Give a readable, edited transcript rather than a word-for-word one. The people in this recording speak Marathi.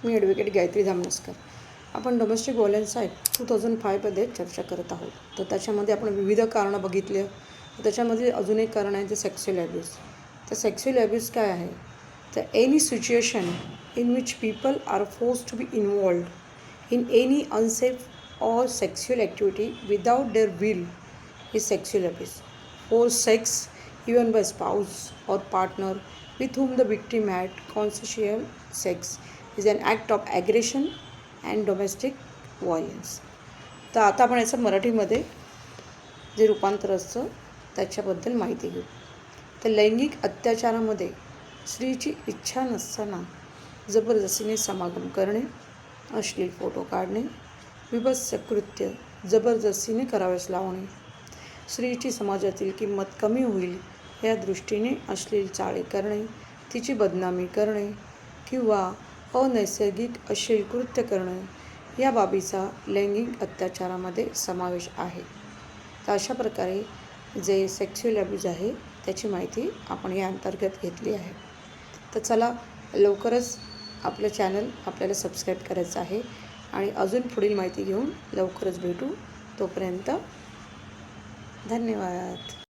मी ॲडव्होकेट गायत्री धामनसकर. आपण डोमेस्टिक व्हायलन्स ॲक्ट 2005मध्ये चर्चा करत आहोत. तर त्याच्यामध्ये आपण विविध कारणं बघितली. त्याच्यामध्ये अजून एक कारण आहे ते सेक्शुअल ॲब्यूज. तर सेक्शुअल ॲब्यूज काय आहे? तर any situation in which people are forced to be involved in any unsafe or sexual activity without their will is sexual abuse. Forced sex, even by spouse or partner with whom the victim had consensual sex, is an act of aggression and domestic violence. तर आता आपण याचं मराठीमध्ये जे रूपांतर असतं त्याच्याबद्दल माहिती घेऊ. तर लैंगिक अत्याचारामध्ये स्त्रीची इच्छा नसताना जबरदस्तीने समागम करणे, अश्लील फोटो काढणे, विभत्स कृत्य जबरदस्तीने करावयास लावणे, स्त्रीची समाजातील किंमत कमी होईल या दृष्टीने अश्लील चाळे करणे, तिची बदनामी करणे किंवा अनैसर्गिक अश्लील कृत्य करणे या बाबीचा लैंगिक अत्याचारामध्ये समावेश आहे. तर अशा प्रकारे जे सेक्शुअल ॲब्यूज आहे त्याची माहिती आपण या अंतर्गत घेतली आहे. तर चला लवकरच आपलं चॅनल आपल्याला सबस्क्राईब करायचं आहे आणि अजून पुढील माहिती घेऊन लवकरच भेटू. तोपर्यंत धन्यवाद.